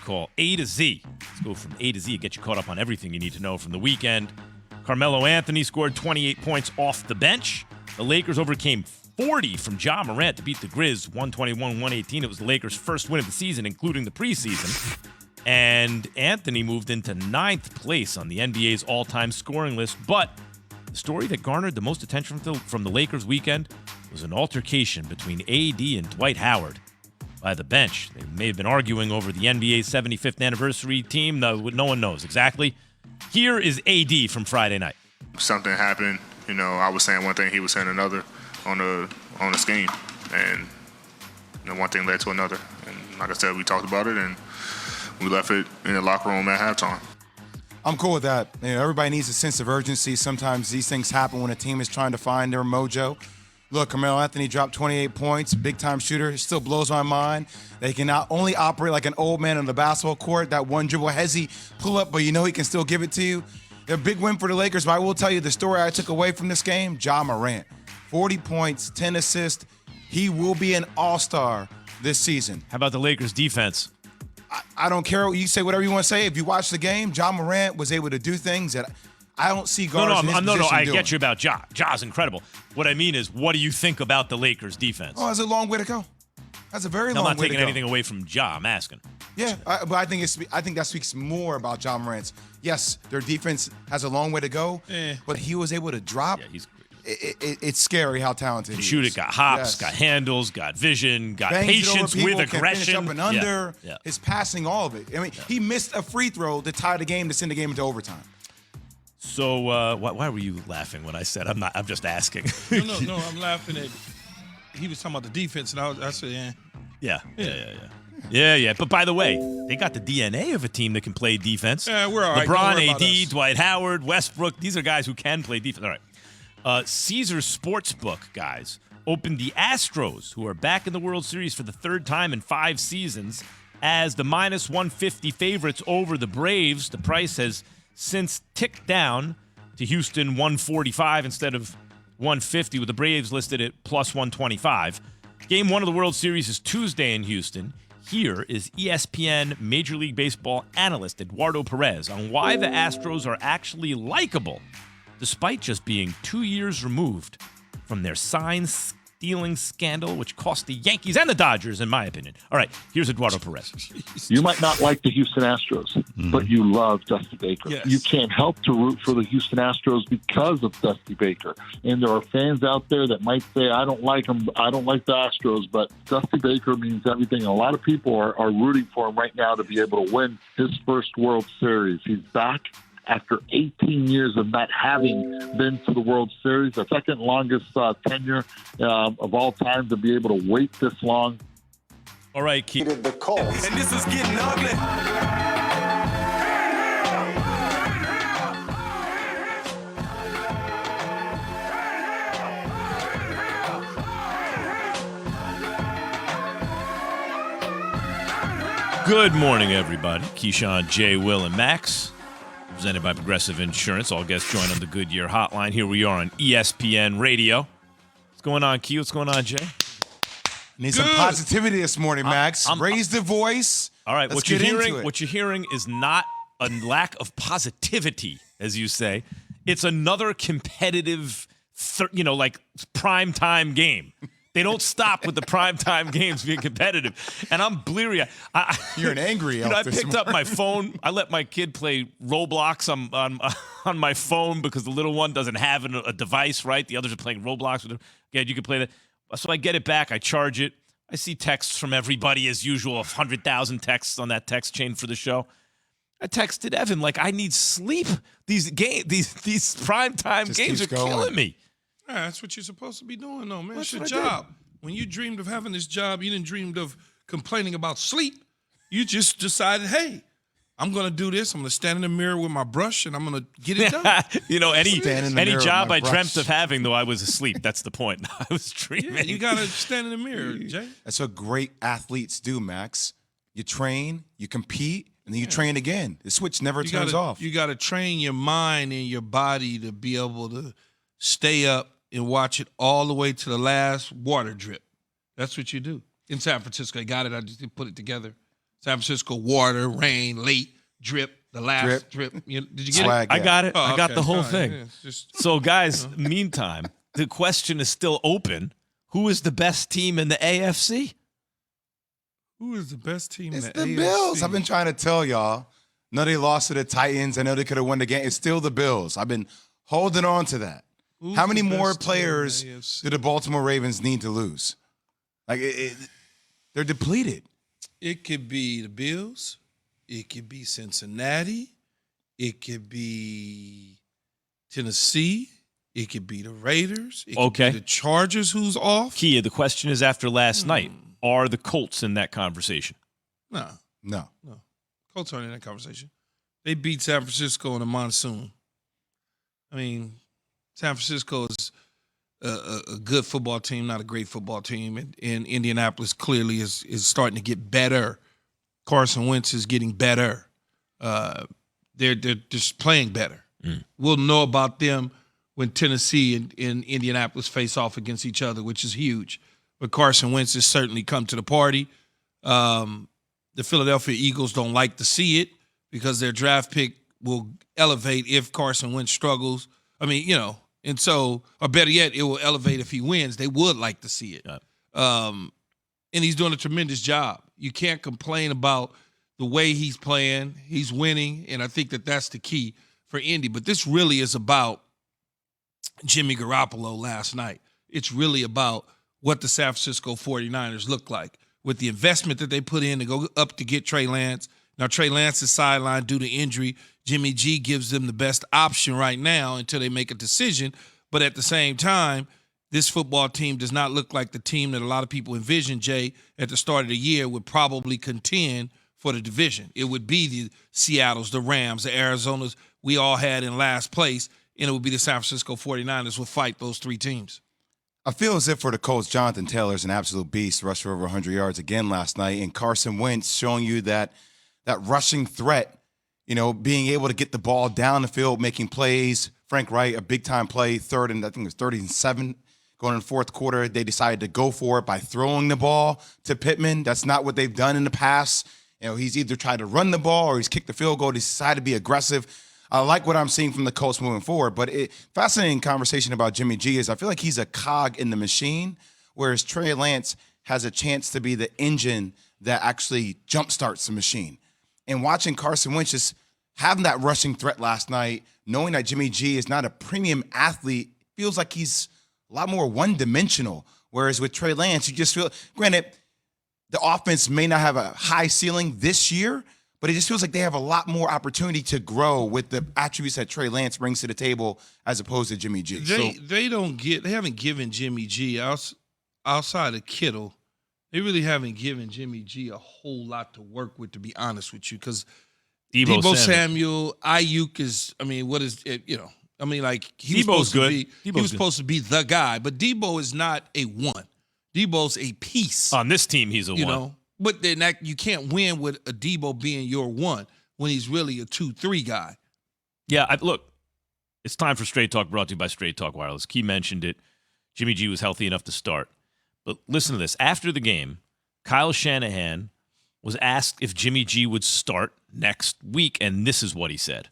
call, A to Z. Let's go from A to Z, get you caught up on everything you need to know from the weekend. Carmelo Anthony scored 28 points off the bench. The Lakers overcame 40 from Ja Morant to beat the Grizz, 121-118. It was the Lakers' first win of the season, including the preseason. And Anthony moved into 9th place on the NBA's all-time scoring list. But the story that garnered the most attention from the Lakers weekend was an altercation between AD and Dwight Howard by the bench. They may have been arguing over the NBA's 75th anniversary team. No one knows exactly. Here is AD from Friday night. Something happened. I was saying one thing, he was saying another on the scheme. And one thing led to another. And like I said, we talked about it, and we left it in the locker room at halftime. I'm cool with that. Everybody needs a sense of urgency. Sometimes these things happen when a team is trying to find their mojo. Look, Carmelo Anthony dropped 28 points, big-time shooter. It still blows my mind. They can not only operate like an old man on the basketball court, that one dribble hezzy pull-up, but he can still give it to you. They're a big win for the Lakers, but I will tell you the story I took away from this game, Ja Morant. 40 points, 10 assists. He will be an all-star this season. How about the Lakers' defense? I don't care. You say whatever you want to say. If you watch the game, Ja Morant was able to do things that I don't see guards in his position I doing. get you about Ja. Ja's incredible. What I mean is, what do you think about the Lakers' defense? Oh, that's a long way to go. That's a very long way to go. I'm not taking anything away from Ja. I'm asking. Yeah, but I think that speaks more about Ja Morant's. Yes, their defense has a long way to go, but he was able to drop. Yeah, he's great. It's scary how talented he is. Shoot it, got hops, Yes. got handles, got vision, got Bangs it patience over people, with can aggression. finish up and under. Yeah. His passing, all of it. He missed a free throw to tie the game, to send the game into overtime. So why were you laughing when I said I'm not? I'm just asking. No, I'm laughing at. He was talking about the defense, and I said, Yeah. But by the way, they got the DNA of a team that can play defense. Yeah, we're all right. Don't LeBron, worry about us. AD, Dwight Howard, Westbrook. These are guys who can play defense. All right. Caesars Sportsbook, guys, opened the Astros, who are back in the World Series for the third time in 5 seasons, as the minus 150 favorites over the Braves. The price has since ticked down to Houston 145 instead of 150, with the Braves listed at plus 125. Game 1 of the World Series is Tuesday in Houston. Here is ESPN Major League Baseball analyst Eduardo Perez on why the Astros are actually likable, despite just being 2 years removed from their sign-stealing scandal, which cost the Yankees and the Dodgers, in my opinion. All right, here's Eduardo Perez. You might not like the Houston Astros, but you love Dusty Baker. Yes. You can't help to root for the Houston Astros because of Dusty Baker. And there are fans out there that might say, I don't like him, I don't like the Astros, but Dusty Baker means everything. And a lot of people are rooting for him right now to be able to win his first World Series. He's back after 18 years of not having been to the World Series, the second longest tenure of all time to be able to wait this long. All right, Keith. The Colts. And this is getting ugly. Good morning, everybody. Keyshawn, Jay, Will, and Max. Presented by Progressive Insurance. All guests join on the Goodyear Hotline. Here we are on ESPN Radio. What's going on, Key? What's going on, Jay? Need some positivity this morning, Max. Raise the voice. All right, Let's get into it. what you're hearing is not a lack of positivity, as you say. It's another competitive, like primetime game. They don't stop with the primetime games being competitive. And I'm bleary. You're an angry elf I this picked up my phone. I let my kid play Roblox on my phone because the little one doesn't have a device, right? The others are playing Roblox with him. Yeah, you can play that. So I get it back. I charge it. I see texts from everybody as usual, 100,000 texts on that text chain for the show. I texted Evan, I need sleep. These primetime games are killing me. Yeah, that's what you're supposed to be doing, though, man. That's It's your what I job. When you dreamed of having this job, you didn't dream of complaining about sleep. You just decided, hey, I'm going to do this. I'm going to stand in the mirror with my brush, and I'm going to get it done. Any job I dreamt of having, though, I was asleep. That's the point. I was dreaming. Yeah, you got to stand in the mirror, Jay. That's what great athletes do, Max. You train, you compete, and then you train again. The switch never turns off. You got to train your mind and your body to be able to stay up and watch it all the way to the last water drip. That's what you do. In San Francisco, I got it. I just put it together. San Francisco water, rain, late, drip, the last drip. Did you get Swag, it? I got it. Oh, I got okay. the whole All right. thing. Yeah, it's just, So, guys, meantime, the question is still open. Who is the best team in the AFC? who is the best team It's in the AFC? Bills. I've been trying to tell y'all. No, they lost to the Titans. I know they could have won the game. It's still the Bills. I've been holding on to that. Who's How many the more best team in the players AFC? do the Baltimore Ravens need to lose? Like, they're depleted. It could be the Bills. It could be Cincinnati. It could be Tennessee. It could be the Raiders. It could Okay. be the Chargers who's off. Kia, the question is after last night, are the Colts in that conversation? No. Colts aren't in that conversation. They beat San Francisco in a monsoon. I mean, San Francisco is a good football team, not a great football team. And Indianapolis clearly is starting to get better. Carson Wentz is getting better. They're just playing better. We'll know about them when Tennessee and Indianapolis face off against each other, which is huge. But Carson Wentz has certainly come to the party. The Philadelphia Eagles don't like to see it because their draft pick will elevate if Carson Wentz struggles. I mean, and so, or better yet, it will elevate if he wins. They would like to see it. And he's doing a tremendous job. You can't complain about the way he's playing. He's winning, and I think that that's the key for Indy. But this really is about Jimmy Garoppolo last night. It's really about what the San Francisco 49ers look like with the investment that they put in to go up to get Trey Lance. Now, Trey Lance is sidelined due to injury. Jimmy G gives them the best option right now until they make a decision. But at the same time, this football team does not look like the team that a lot of people envisioned, Jay, at the start of the year would probably contend for the division. It would be the Seattles, the Rams, the Arizonas we all had in last place, and it would be the San Francisco 49ers would fight those three teams. I feel as if for the Colts, Jonathan Taylor's an absolute beast, rushed for over 100 yards again last night, and Carson Wentz showing you that rushing threat, being able to get the ball down the field, making plays. Frank Wright, a big-time play, I think it was 30-7 going in the fourth quarter. They decided to go for it by throwing the ball to Pittman. That's not what they've done in the past. He's either tried to run the ball or he's kicked the field goal. He decided to be aggressive. I like what I'm seeing from the Colts moving forward, but fascinating conversation about Jimmy G is I feel like he's a cog in the machine, whereas Trey Lance has a chance to be the engine that actually jumpstarts the machine. And watching Carson Wentz just having that rushing threat last night, knowing that Jimmy G is not a premium athlete, feels like he's a lot more one-dimensional, whereas with Trey Lance, you just feel, granted, the offense may not have a high ceiling this year, but it just feels like they have a lot more opportunity to grow with the attributes that Trey Lance brings to the table as opposed to Jimmy G. They haven't given Jimmy G outside of Kittle. They really haven't given Jimmy G a whole lot to work with, to be honest with you, because Deebo Samuel, Ayuk is. I mean, what is it? He was supposed to be. He was supposed to be the guy, but Deebo is not a one. Deebo's a piece. On this team, he's a one. But then you can't win with a Deebo being your one when he's really a 2-3 guy. Yeah, look, it's time for Straight Talk, brought to you by Straight Talk Wireless. Key mentioned it. Jimmy G was healthy enough to start. But listen to this. After the game, Kyle Shanahan was asked if Jimmy G would start next week, and this is what he said.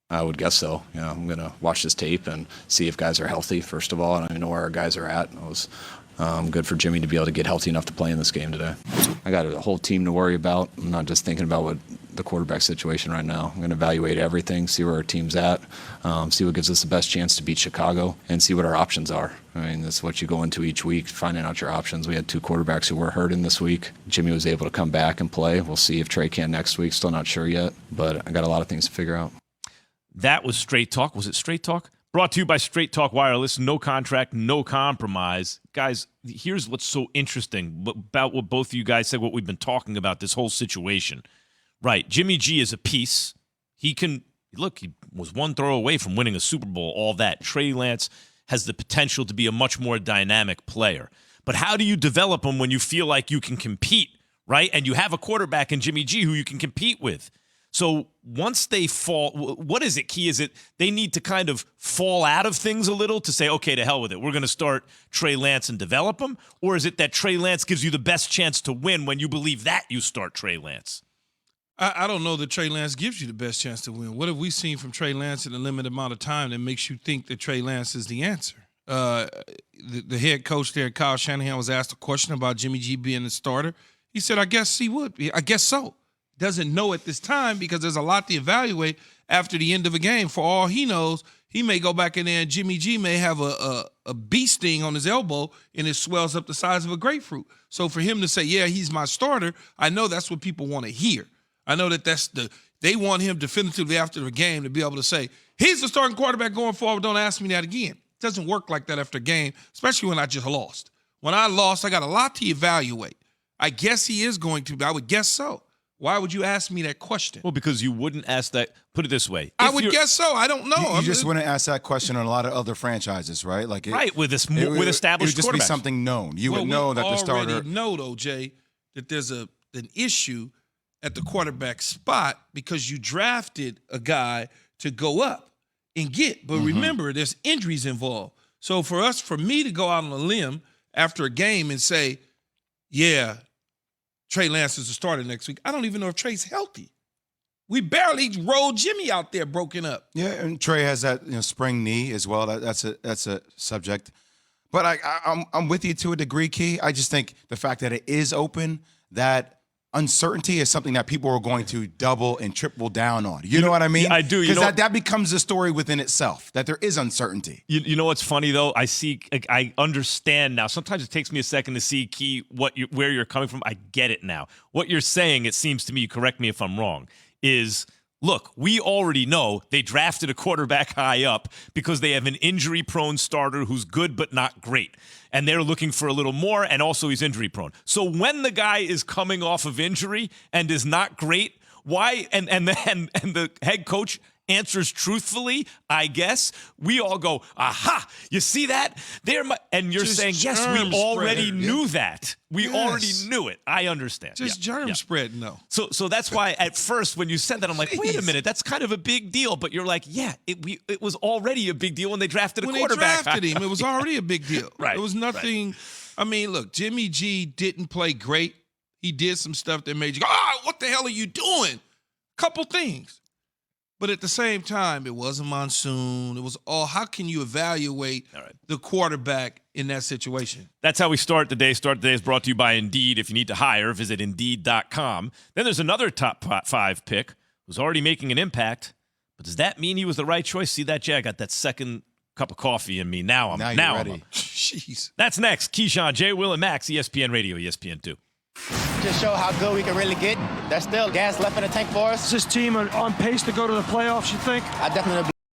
I would guess so. I'm going to watch this tape and see if guys are healthy, first of all, and I know where our guys are at. It was good for Jimmy to be able to get healthy enough to play in this game today. I got a whole team to worry about. I'm not just thinking about what the quarterback situation right now. I'm going to evaluate everything, see where our team's at, see what gives us the best chance to beat Chicago, and see what our options are. I mean, that's what you go into each week, finding out your options. We had two quarterbacks who were hurt in this week. Jimmy was able to come back and play. We'll see if Trey can next week. Still not sure yet, but I got a lot of things to figure out. That was Straight Talk. Was it Straight Talk? Brought to you by Straight Talk Wireless. No contract, no compromise. Guys, here's what's so interesting about what both of you guys said, what we've been talking about, this whole situation. Right, Jimmy G is a piece. He was one throw away from winning a Super Bowl, all that. Trey Lance has the potential to be a much more dynamic player. But how do you develop him when you feel like you can compete, right? And you have a quarterback in Jimmy G who you can compete with. So once they fall, what is it, Key? Is it they need to kind of fall out of things a little to say, okay, to hell with it. We're going to start Trey Lance and develop him? Or is it that Trey Lance gives you the best chance to win when you believe that you start Trey Lance? I don't know that Trey Lance gives you the best chance to win. What have we seen from Trey Lance in a limited amount of time that makes you think that Trey Lance is the answer? The head coach there, Kyle Shanahan, was asked a question about Jimmy G being the starter. He said, I guess he would. I guess so. Doesn't know at this time because there's a lot to evaluate after the end of a game. For all he knows, he may go back in there and Jimmy G may have a bee sting on his elbow and it swells up the size of a grapefruit. So for him to say, yeah, he's my starter, I know that's what people want to hear. I know that they want him definitively after the game to be able to say, he's the starting quarterback going forward. Don't ask me that again. It doesn't work like that after a game, especially when I just lost. When I lost, I got a lot to evaluate. I guess he is going to be. I would guess so. Why would you ask me that question? Well, because you wouldn't ask that. Put it this way. I would guess so. I don't know. You just wouldn't ask that question on a lot of other franchises, right? Like with established it would just quarterbacks. be something known. You would know that the starter. We already know, though, Jay, that there's an issue at the quarterback spot because you drafted a guy to go up and get. But remember, there's injuries involved. So for me to go out on a limb after a game and say, yeah, Trey Lance is the starter next week, I don't even know if Trey's healthy. We barely rolled Jimmy out there broken up. Yeah, and Trey has that sprained knee as well. That's a subject. But I'm with you to a degree, Key. I just think the fact that it is open, that uncertainty is something that people are going to double and triple down on. You know what I mean? I do. Because that becomes a story within itself, that there is uncertainty. You know what's funny, though? I understand now. Sometimes it takes me a second to see, Key, where you're coming from. I get it now. What you're saying, it seems to me, correct me if I'm wrong, is, look, we already know they drafted a quarterback high up because they have an injury-prone starter who's good but not great. And they're looking for a little more, and also he's injury-prone. So when the guy is coming off of injury and is not great, why? And the head coach answers truthfully, I guess, we all go, aha, you see that? And you're just saying, yes, we already knew that. We already Yes. knew it. I understand. Just germ spreading, though. So that's why at first when you said that, I'm like, wait a minute, that's kind of a big deal. But you're like, yeah, it was already a big deal when they drafted a quarterback. When they drafted him, it was already a big deal. Right. It was nothing. Right. I mean, look, Jimmy G didn't play great. He did some stuff that made you go, what the hell are you doing? Couple things. But at the same time, it was a monsoon. It was how can you evaluate the quarterback in that situation? That's how we start the day. Start the day is brought to you by Indeed. If you need to hire, visit Indeed.com. Then there's another top 5 pick who's already making an impact. But does that mean he was the right choice? See that, Jay? I got that second cup of coffee in me. Now I'm ready. Jeez. That's next. Keyshawn, Jay, Will, and Max, ESPN Radio, ESPN2. Just show how good we can really get. There's still gas left in the tank for us. Is this team on pace to go to the playoffs, you think? I definitely